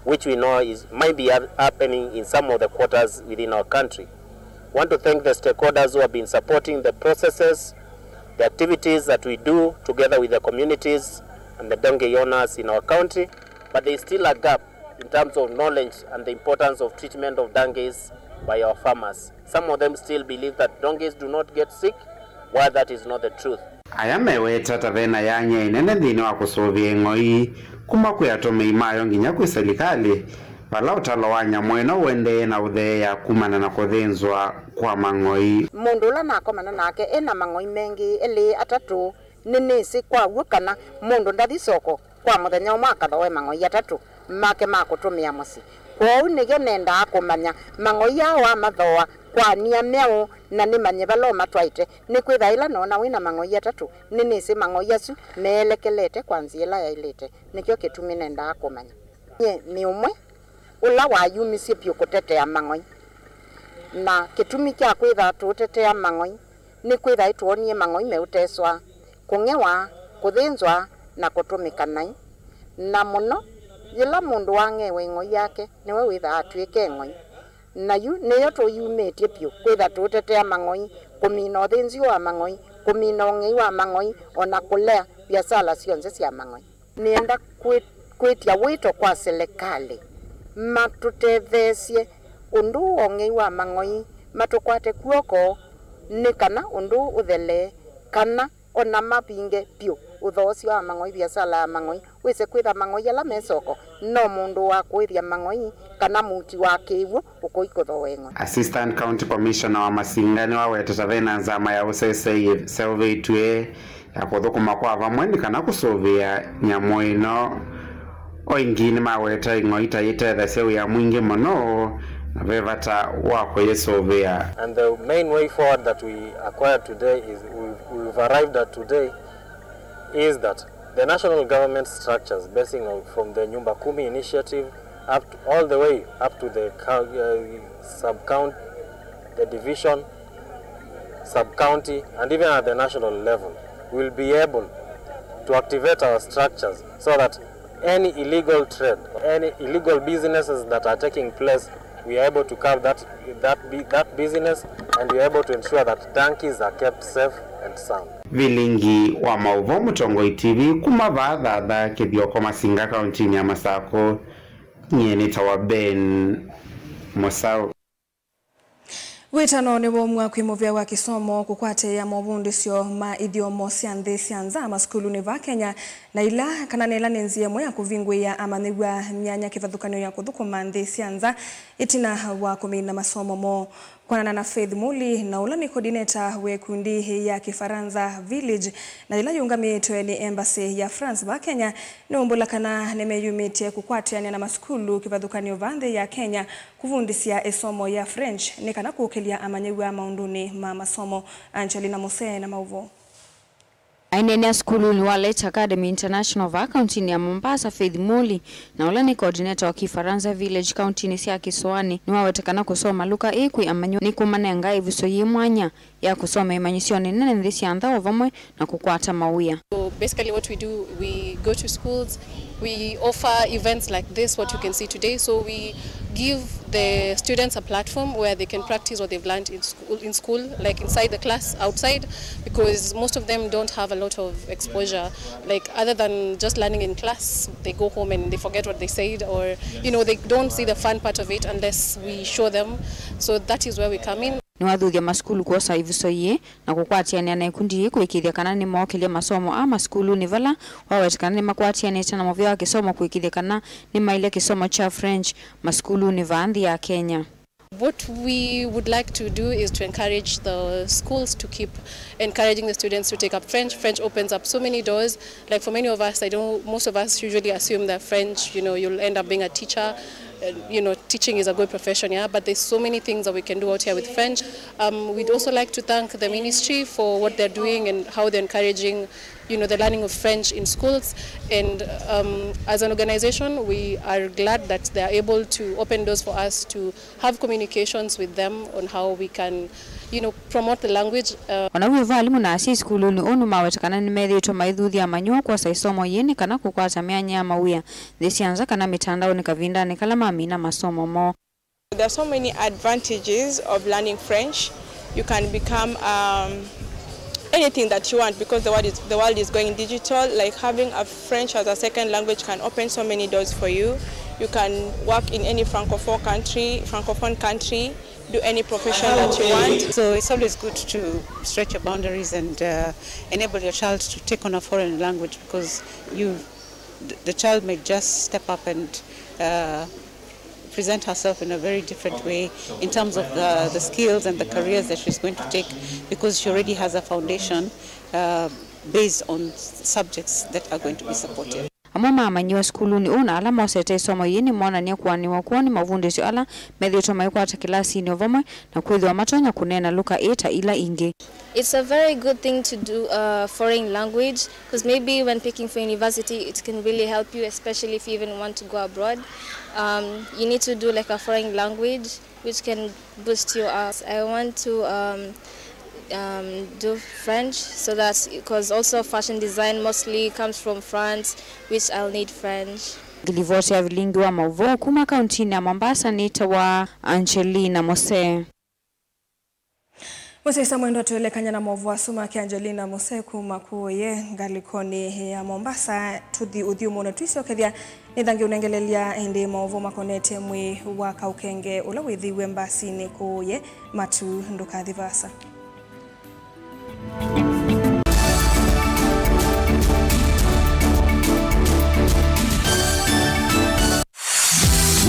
which we know might be happening in some of the quarters within our country. I want to thank the stakeholders who have been supporting the processes, the activities that we do together with the communities and the donkey owners in our country, but there is still a gap in terms of knowledge and the importance of treatment of donkeys by our farmers. Some of them still believe that donkeys do not get sick, while that is not the truth. Aya meweta tathena yanye inene nthini wa kusuvia ing'oi kuma kuyatume imayo nginya kwi serikali vala utalo wa nyamui no wende na utheya kumana na kuthinzwa kwa mang'oi. Mundu ula nakomana nake ena mang'oi mengi eli atatu ninisi kwa wukana mundu ndathi soko kwa muthenya umwe akathoe mang'oi atatu make makutumia musi kwou nigio nenda akumanya mang'oi awa mathoa kwa nia meo na nimanye balo matwaite ni kwithaila nona wina mang'oi atatu ninisi mang'oi acu meelekelete kwa nziela ya ilete nikio kitumi nenda akumanya ni umwe ula wayumisie pio kutetea mang'oi na kitumi kya kwitha tutetea mang'oi ni kwitha ituonie mang'oi meuteswa kungewa kuthinzwa na kutumika nai na muno yila mundu wangewe ing'oi yake niwe witha atwike ng'oi na yu niyo tuyumitie pio kwitha tutetea mang'oi kumina uthinzi wa mang'oi kumina ung'ei wa mang'oi ona kulea biashara cionse cia mang'oi nienda kwitia wito kwa serikali matutethesie undu ung'ei wa mang'oi matukwate kuoko ni kana undu uthele kana ona mapinge pio uthocio wa mang'oi biashara ya mang'oi wise kwitha mang'oi ala mesoko no mundu wa kwithia mang'oi kana muti wa kiwu ukoikothoe ng'oi. Assistant County Commissioner wa Masinga ni waweta tathena nzama ya usese survey tue ya kuthukuma kwa vamwe kana kusuvia nyamui no o ingini maweta ing'oi tayithetha seu ya mwingi muno na vevata wako yesovea. And the main way forward that we acquired today is we've arrived at today is that the national government structures basing on from the Nyumba Kumi initiative up to, all the way up to the sub-county, the division, sub-county, and even at the national level, will be able to activate our structures so that any illegal trade, any illegal businesses that are taking place we are able to curb that business, and we are able to ensure that donkeys are kept safe and sound. Vilingi wa mauvo Mutongoi TV kuma vadha kithioko Masinga kauntini ya Masako nyeni tawa Ben Mosau. Witano ni womwa kwimovya wa kisomo kukwate ya mobundisyo ma idiomo siandhe sianza maskulu ni va Kenya na ila kananela nenzie mwe ya kuvingwe ya amanigwa myanya kivathukanyo ya kuthukuma ndhe sianza itina wa kumina masomo mo kwanana na Faith Muli na ula ni coordinator we kundi ya Kifaransa Village na ila yungamite ni embassy ya France va Kenya ni umbula kana nemeyumite kukwatiana na maskulu kivathukanyo vande ya Kenya kuvundisia esomo ya French ni kana kukelia amanyegwa maunduni ma masomo. Angelina Mose na mauvo. Ainene skulu ni Walet Academy International va kauntini ya Mombasa Faith Muli na ula ni coordinator wa Kifaransa Village kauntini sia Kiswani ni wawetekana kusoma luka ekwi amanyo ni kumanenga iviso yimwanya ya kusoma imanyisioni nene ndisi anda ovamwe na kukwata mawia. So basically what we do, we go to schools, we offer events like this, what you can see today. So we give the students a platform where they can practice what they've learned in school, like inside the class, outside, because most of them don't have a lot of exposure. Like other than just learning in class, they go home and they forget what they said, or they don't see the fun part of it unless we show them. So that is where we come in. Ni wathuthia maskulu kuosa iviso ye na kukwatiania na ikundi ye kuikithia kana ni mokelia masomo ama skulu ni vala wawetekana ni makwatiania tena movya wa kisomo kuikithia kana ni maile kisomo cha French maskulu ni vaandhi ya Kenya. What we would like to do is to encourage the schools to keep encouraging the students to take up French. French opens up so many doors. Like for many of us, most of us usually assume that French, you'll end up being a teacher. Teaching is a good profession, yeah, but there's so many things that we can do out here with French. We'd also like to thank the ministry for what they're doing and how they're encouraging, the learning of French in schools. And as an organization, we are glad that they're able to open doors for us to have communications with them on how we can, promote the language. Wanawe valimu na asi skulu ni onu mawetekana ni medhito maidhuthi ya manyua kwa saisomo yeni kana kukwata mianya mawia. Desianza kana mitandao ni kavinda ni kalama amina masomo mo. There are so many advantages of learning French. You can become anything that you want because the world is going digital. Like having a French as a second language can open so many doors for you. You can work in any francophone country, do any profession that you want. So it's always good to stretch your boundaries and enable your child to take on a foreign language because the child may just step up and present herself in a very different way in terms of the skills and the careers that she's going to take because she already has a foundation based on subjects that are going to be supported. Amama amanyiwa skulu ni una ala mosete somo yini mwana ni kuani mavundisyo ala medhito maikwata kilasi ni ovamwe na kwethwa matonya kunena luka eta ila ingi. It's a very good thing to do foreign language because maybe when picking for university it can really help you, especially if you even want to go abroad. You need to do like a foreign language which can boost your ass. I want to do French so that's because also fashion design mostly comes from France, which I'll need French. Gilivoti ya vilingi wa mauvo kuma kauntini ya Mombasa nita wa Angelina Mose. Mwese mwendo tuelekanya na mauvo wa suma kia Angelina Mose kuma kuye ngalikoni ya Mombasa tudhi udhiumu na tuisi okethia nidhangi unengelelia hindi mauvo makonete mwi waka ukenge ula withi wembasi ni kuye matu nduka dhivasa.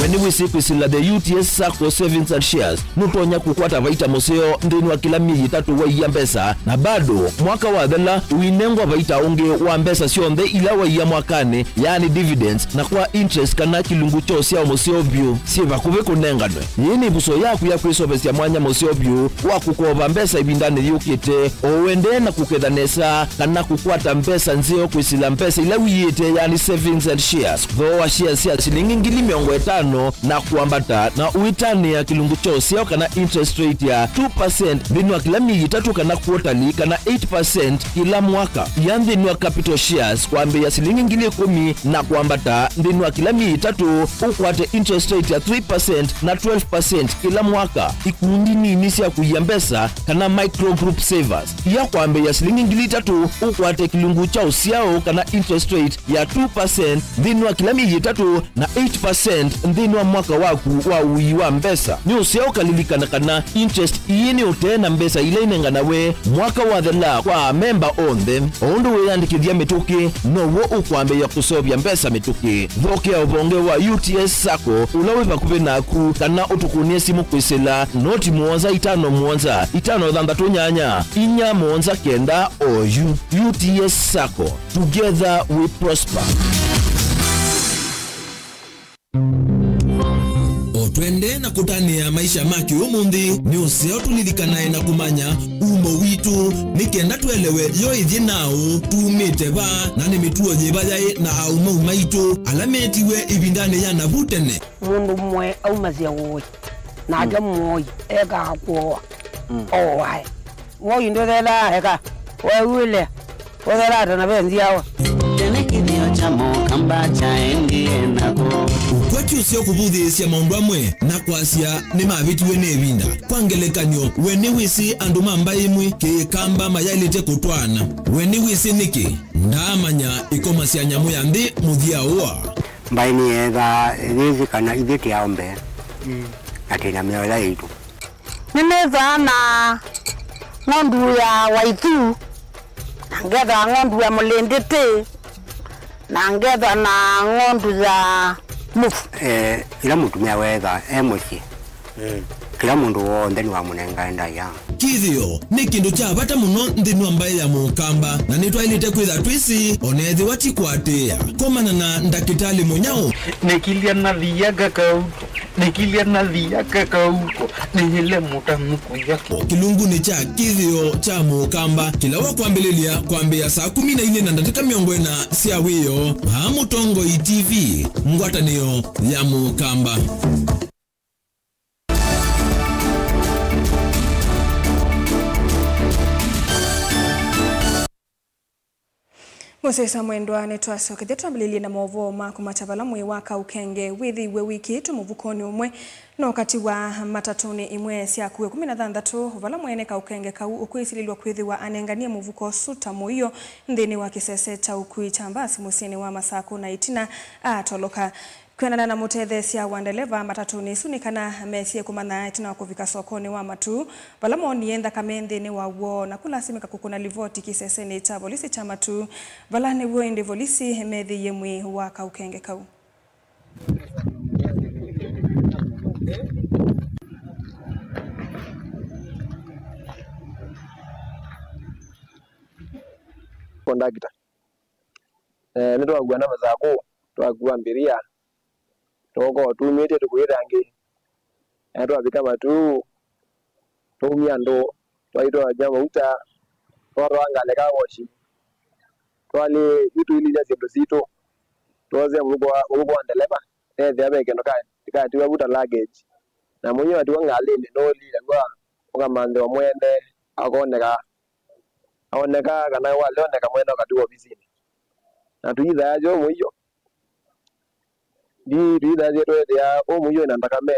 When we see the UTS Sacco Savings and Shares nutonya kukwata vaita moseo ndeni wa kila miezi 3 wa iya mbesa na bado mwaka wa dhela uinengwa vaita unge wa mbesa sionde ila wa iya mwakane yani dividends na kwa interest kana kilungu chosi ya moseo biu siva kuve kunenganwe yini buso yaku ya kwisobesi ya mwanya moseo biu wa kukova mbesa ibindane yukite owende na kukedhanesa kana kukwata mbesa nzeo kwisila mbesa ila wiyete yani Savings and Shares though wa shares ya shilingi ngili miongo 5 5 na kuambata na uitani ya kilungu cha usiao kana interest rate ya 2% dhini wa kila miezi 3 kana quarterly kana 8% kila mwaka. Ya dhini wa capital shares kwa bei ya shilingi 10,000 na kuambata dhini wa kila miezi 3 ukwate interest rate ya 3% na 12% kila mwaka. Ikundi nini sia kuyambesa kana micro group savers. Ya kwa bei ya shilingi 3 ukwate kilungu cha usiao kana interest rate ya 2% dhini wa kila miezi 3 na 8% dhini wa mwaka waku wa uiwa mbesa. Ni usiao kalilikana kana interest iyini utena mbesa ile inengana we mwaka wa thela kwa member on them. Ondo we andikithia mituki no wo ukwambe ya kusobya mbesa mituki. Thoke ya ubonge wa UTS Sacco ulawe bakupe naku kana utukunie simu kwisila noti muonza 5 nyanya inya muonza kenda oyu. UTS Sacco, together we prosper. Otwende na kutania maisha maki umundi ni useo tulilikanae na kumanya umo witu nikenda tuelewe yo ithi nao tumite ba na ni mituo nyibayae na aumo umaitu alametiwe ibindane ya nabutene mundu mwe aumazia woi na aja mwoi eka kuoa owai woi ndo thela eka wawile wotherata na benzi yawa tene kithio cha mokamba cha endie nako ukwati usio kubuthisia maundu amwe na kwasia ni mavitiwe ne binda kwangelekanyo weni wisi andu mamba imwe ke kamba mayalite kutwana weni wisi niki ndamanya ikomasia nyamu ya ndi muthia uwa mbaini ega nizi kana ithiti yaombe atina miola itu nimeza na ngondu ya waitu ngetha ngondu ya mulindite na ngetha na ngondu za mufu ila mutumia wetha muci kila mundu wothe ni wa munenga ndaya kithio ni kindu cha bata muno nthini wa mbae ya mukamba na nitwailite kwitha twisi onethi watikwatia komana na ndakitali munyao nikilia na thiaga kauko nikilia na thiaga kauko nihile mutamuku yako kilungu ni cha kithio cha mukamba kila wa kwambililia kwambia saa 14 na dakika 40 cia wiyo ha Mutongo TV ngwatanio ya mukamba. Musesa mwendwa netwasoke twambililie na movo mako machavala mwe waka ukenge withi we wiki tumuvukoni umwe no wakati wa matatuni imwe siakuwe 16 vala mwene ka ukenge kau ukwisililwa kwithiwa anenganie muvuko suta muiyo nthini wa kisese cha ukui chambasi musini wa Masako na itina atoloka kwenana na mutethesia wa ndeleva matatuni sunikana mesie kumana itina wakuvika sokoni wa matu vala moni yenda kamendhini wa uo na kulasimika kukuna livoti kiseseni cha polisi cha matu vala ni uende polisi methi yemwi wa kaukenge kau. Kondakita nito wagwana mazako twakuambiria toko tumite tukwirangi ndo abika matu tumia ndo twaitwa jama uta twarangale ka woshi twali vitu ili jaje dozito toze mugo ndeleba thiabe kendo ka tiwa buta luggage na munyo atiwa ngalinde no lile kwa ukamande wa mwende akoneka kana wale oneka mwende katiwa bizini na tuiza ajo muyo di tuiza ajo ya muyo inataka me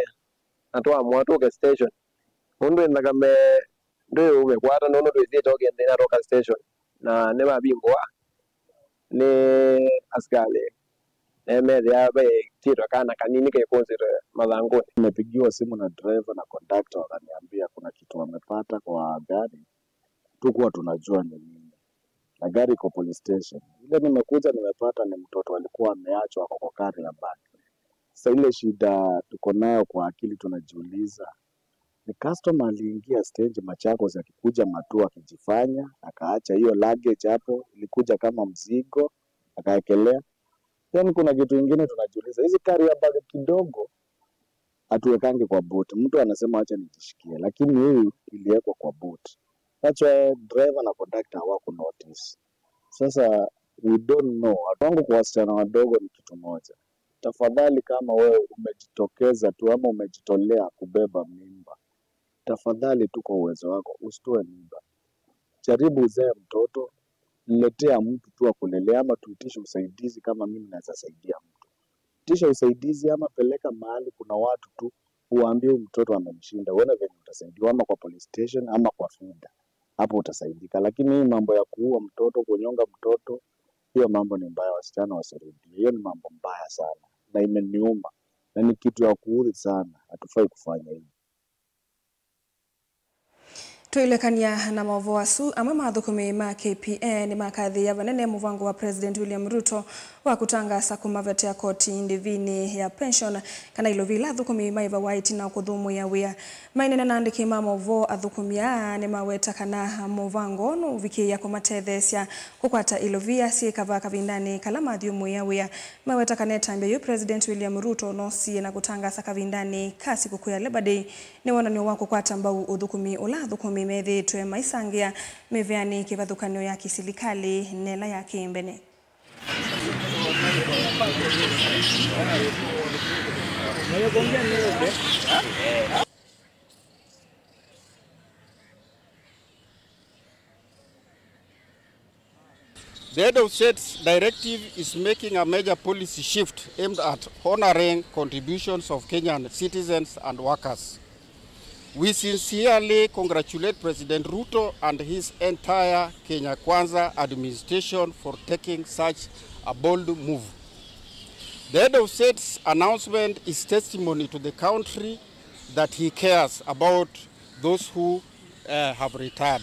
atwa mwatoke station mundu inataka me ndio umekwata nono tuizie toke ndena toka station na nema bingwa ni askale mede abe tiro kana kanini ke konzero madhangoni. Nimepigiwa simu na driver na conductor wakaniambia kuna kitu wamepata kwa gari tukuwa tunajua ni nini na gari iko police station. Ile nimekuja nimepata ni mtoto alikuwa ameachwa kwa kari ya baki. Sasa ile shida tuko nayo kwa akili tunajiuliza ni customer aliingia stage Machakos akikuja Matua akijifanya akaacha hiyo luggage hapo ilikuja kama mzigo akaekelea. Then kuna kitu kingine tunajiuliza hizi kari ya bagi kidogo atuwekange kwa boot. Mtu anasema acha nijishikie lakini hii iliwekwa kwa boot. That's why driver na conductor wako notice. Sasa we don't know. Atangu kwa wasichana wadogo ni kitu moja. tafadhali kama wewe umejitokeza tu ama umejitolea kubeba mimba, tafadhali tu kwa uwezo wako usitoe mimba. Jaribu uzae mtoto, niletea mtu tu akulelea ama tuitishe usaidizi kama mimi naweza saidia mtu. Tisha usaidizi ama peleka mahali kuna watu tu uambie mtoto amemshinda. Uone venye utasaidiwa ama kwa police station ama kwa FIDA. Hapo utasaidika. Lakini hii mambo ya kuua mtoto, kunyonga mtoto, hiyo mambo ni mbaya, wasichana wasirudie. Hiyo ni mambo mbaya sana na imeniuma na ni kitu ya kuudhi sana. Hatufai kufanya hivi. Tuilekania na mavoasu ama mathukumi ma KPN makathi ya vanene muvango wa President William Ruto wa kutangasa kumavetea koti ndivini ya pension kana ilovila thukumi maiva waiti na kudhumu ya wia mainene naandiki mavovo athukumia ni maweta kana muvango no viki ya kumatethesia kukwata ilovia si kava kavindani kala mathiumu ya wia maweta kaneta mbeyu President William Ruto no si na kutangasa kavindani kasi kukuya Labor Day ni wana ni wako kwata mbau uthukumi ula thukumi methitwe maisangia meveani kivathukanio ya kisilikali nela ya kimbene. The Head of State's directive is making a major policy shift aimed at honoring contributions of Kenyan citizens and workers. We sincerely congratulate President Ruto and his entire Kenya Kwanza administration for taking such a bold move. The Head of State's announcement is testimony to the country that he cares about those who have retired.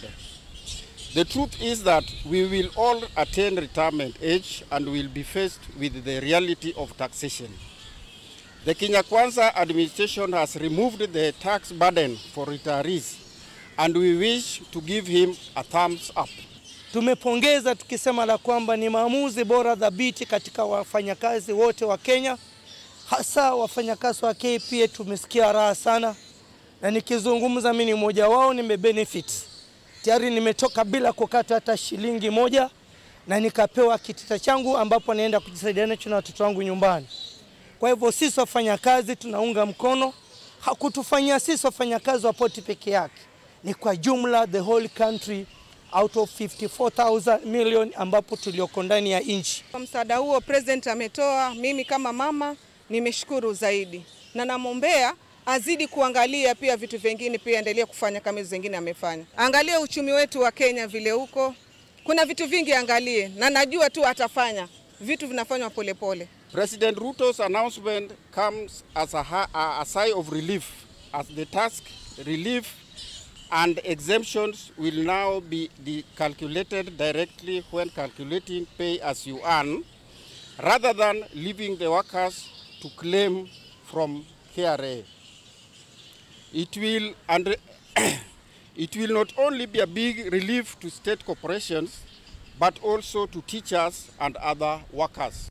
The truth is that we will all attain retirement age and will be faced with the reality of taxation. The Kenya Kwanza administration has removed the tax burden for retirees and we wish to give him a thumbs up. Tumepongeza tukisema la kwamba ni maamuzi bora dhabiti katika wafanyakazi wote wa Kenya, hasa wafanyakazi wa KPA. Tumesikia raha sana na nikizungumza mimi ni mmoja wao, nimebenefit. Tayari nimetoka bila kukata hata shilingi moja na nikapewa kitita changu ambapo naenda kujisaidia nacho na watoto wangu nyumbani. Kwa hivyo sisi wafanyakazi tunaunga mkono, hakutufanyia sisi wafanyakazi wa poti peke yake, ni kwa jumla the whole country out of 54,000 million ambapo tulioko ndani ya nchi. Kwa msaada huo President ametoa, mimi kama mama nimeshukuru zaidi na namuombea azidi kuangalia pia vitu vingine, pia endelee kufanya kama zingine amefanya. Angalia uchumi wetu wa Kenya vile huko, kuna vitu vingi angalie na najua tu atafanya, vitu vinafanywa polepole. President Ruto's announcement comes as a sigh of relief as the tax relief and exemptions will now be calculated directly when calculating pay as you earn, rather than leaving the workers to claim from KRA. It will not only be a big relief to state corporations, but also to teachers and other workers.